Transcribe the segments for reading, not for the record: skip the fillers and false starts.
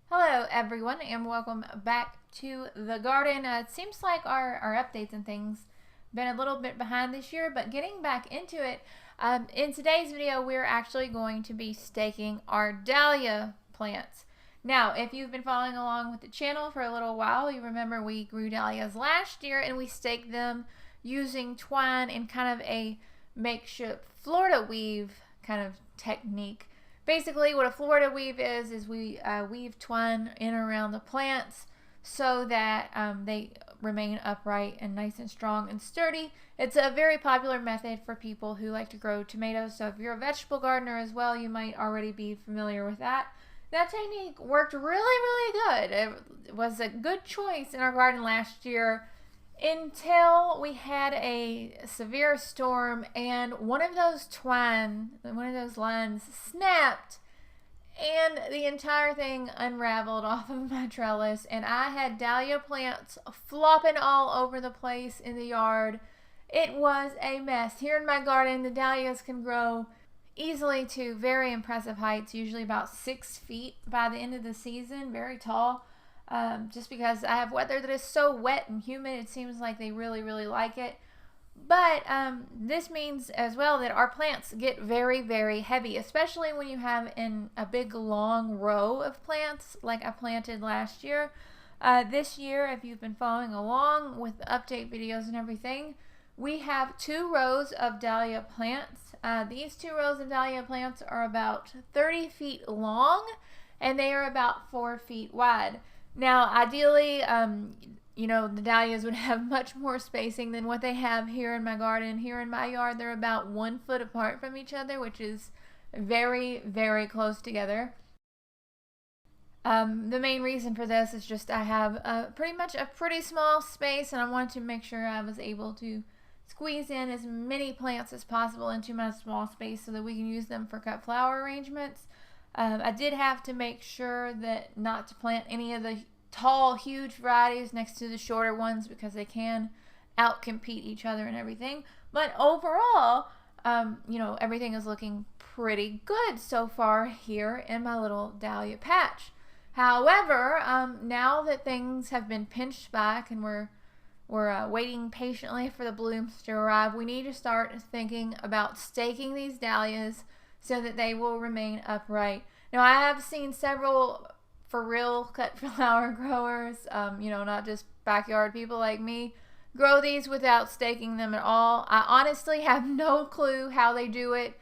Hello everyone and welcome back to the garden. It seems like our updates and things been a little bit behind this year, but getting back into it, in today's video we're actually going to be staking our dahlia plants. Now, if you've been following along with the channel for a little while, you remember we grew dahlias last year and we staked them using twine in kind of a makeshift Florida weave kind of technique. Basically, what a Florida weave is we weave twine in around the plants so that they remain upright and nice and strong and sturdy. It's a very popular method for people who like to grow tomatoes. So if you're a vegetable gardener as well, you might already be familiar with that. That technique worked really good. It was a good choice in our garden last year until we had a severe storm and one of those lines snapped and the entire thing unraveled off of my trellis, and I had dahlia plants flopping all over the place in the yard. It was a mess. Here in my garden, the dahlias can grow easily to very impressive heights, usually about 6 feet by the end of the season, very tall. Just because I have weather that is so wet and humid, it seems like they really like it. But this means as well that our plants get very heavy, especially when you have a big long row of plants like I planted last year. This year, if you've been following along with the update videos and everything, we have 2 rows of dahlia plants. These 2 rows of dahlia plants are about 30 feet long and they are about 4 feet wide. Now, ideally, the dahlias would have much more spacing than what they have here in my garden. Here in my yard, they're about 1 foot apart from each other, which is very close together. The main reason for this is just I have pretty much a pretty small space, and I wanted to make sure I was able to squeeze in as many plants as possible into my small space so that we can use them for cut flower arrangements. I did have to make sure that not to plant any of the tall, huge varieties next to the shorter ones because they can outcompete each other and everything. But overall, everything is looking pretty good so far here in my little dahlia patch. However, now that things have been pinched back and we're waiting patiently for the blooms to arrive, we need to start thinking about staking these dahlias so that they will remain upright. Now, I have seen several for real cut flower growers, not just backyard people like me, grow these without staking them at all. I honestly have no clue how they do it.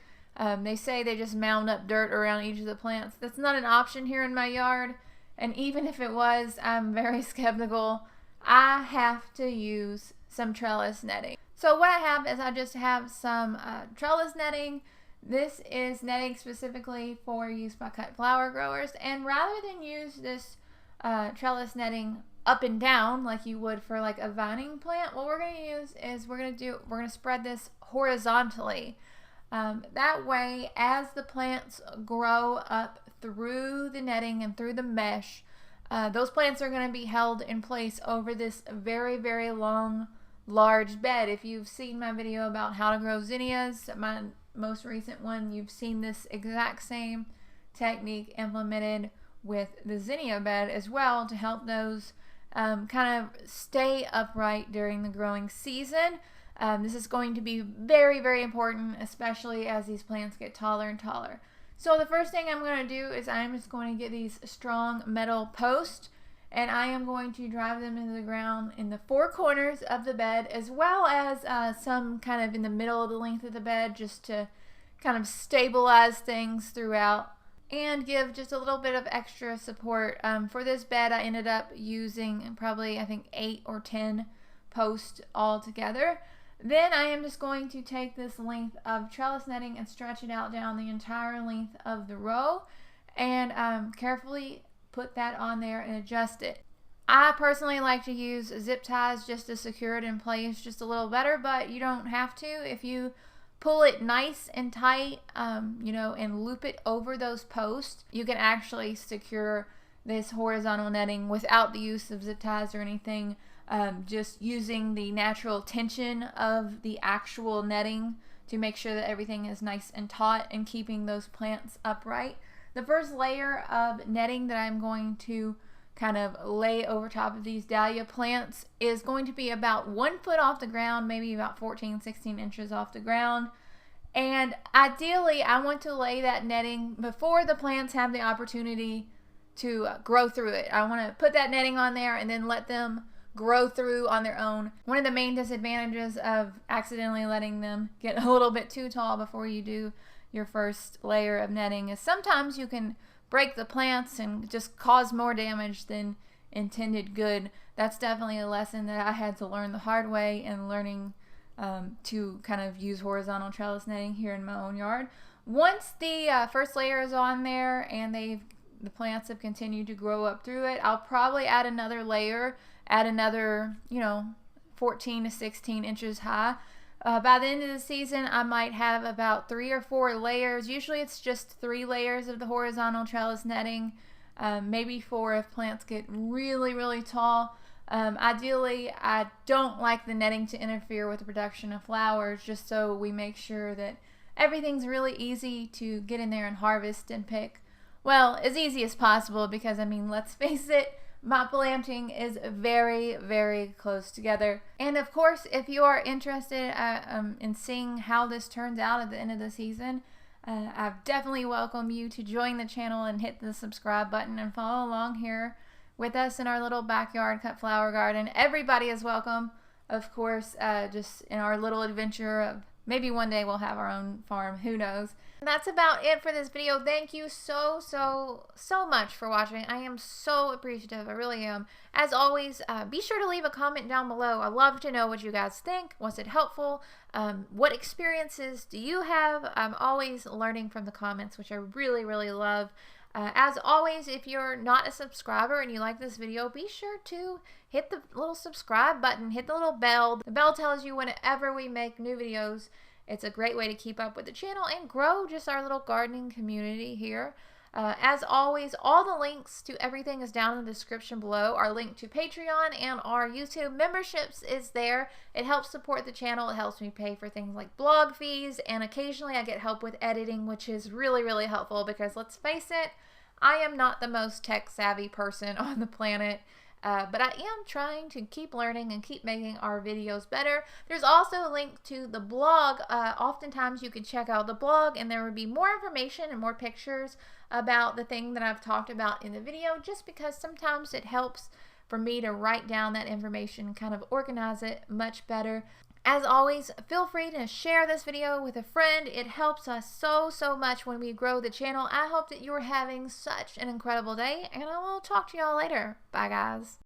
They say they just mound up dirt around each of the plants. That's not an option here in my yard, and even if it was, I'm very skeptical. I have to use some trellis netting. So what I have is I just have some trellis netting. This is netting specifically for use by cut flower growers, and rather than use this trellis netting up and down like you would for like a vining plant, what we're going to use is we're going to spread this horizontally. That way, as the plants grow up through the netting and through the mesh, those plants are going to be held in place over this very long, large bed. If you've seen my video about how to grow zinnias, my most recent one, you've seen this exact same technique implemented with the zinnia bed as well to help those kind of stay upright during the growing season. This is going to be very important, especially as these plants get taller and taller. So the first thing I'm going to do is I'm just going to get these strong metal posts, and I am going to drive them into the ground in the 4 corners of the bed, as well as some kind of in the middle of the length of the bed, just to kind of stabilize things throughout and give just a little bit of extra support. For this bed, I ended up using probably, I think, 8 or 10 posts all together. Then I am just going to take this length of trellis netting and stretch it out down the entire length of the row and carefully put that on there and adjust it. I personally like to use zip ties just to secure it in place just a little better, but you don't have to. If you pull it nice and tight, and loop it over those posts, you can actually secure this horizontal netting without the use of zip ties or anything. Just using the natural tension of the actual netting to make sure that everything is nice and taut and keeping those plants upright. The first layer of netting that I'm going to kind of lay over top of these dahlia plants is going to be about 1 foot off the ground, maybe about 14-16 inches off the ground. And ideally, I want to lay that netting before the plants have the opportunity to grow through it. I want to put that netting on there and then let them grow through on their own. One of the main disadvantages of accidentally letting them get a little bit too tall before you do your first layer of netting is sometimes you can break the plants and just cause more damage than intended good. That's definitely a lesson that I had to learn the hard way in learning to kind of use horizontal trellis netting here in my own yard. Once the first layer is on there and the plants have continued to grow up through it, I'll probably add another layer, add another 14 to 16 inches high. By the end of the season, I might have about 3 or 4 layers. Usually it's just 3 layers of the horizontal trellis netting, maybe 4 if plants get really tall. Ideally, I don't like the netting to interfere with the production of flowers, just so we make sure that everything's really easy to get in there and harvest and pick. Well, as easy as possible, because I mean, let's face it, my planting is very close together. And of course, if you are interested in seeing how this turns out at the end of the season, I definitely welcome you to join the channel and hit the subscribe button and follow along here with us in our little backyard cut flower garden. Everybody is welcome, of course, just in our little adventure of maybe one day we'll have our own farm, who knows. And that's about it for this video. Thank you so much for watching. I am so appreciative, I really am. As always, be sure to leave a comment down below. I love to know what you guys think. Was it helpful? What experiences do you have? I'm always learning from the comments, which I really love. As always, if you're not a subscriber and you like this video, be sure to hit the little subscribe button, hit the little bell. The bell tells you whenever we make new videos. It's a great way to keep up with the channel and grow just our little gardening community here. As always, all the links to everything is down in the description below. Our link to Patreon and our YouTube memberships is there. It helps support the channel. It helps me pay for things like blog fees, and occasionally I get help with editing, which is really helpful because let's face it, I am not the most tech savvy person on the planet. But I am trying to keep learning and keep making our videos better. There's also a link to the blog. Oftentimes you can check out the blog and there will be more information and more pictures about the thing that I've talked about in the video, just because sometimes it helps for me to write down that information and kind of organize it much better. As always, feel free to share this video with a friend. It helps us so much when we grow the channel. I hope that you're having such an incredible day, and I will talk to y'all later. Bye, guys.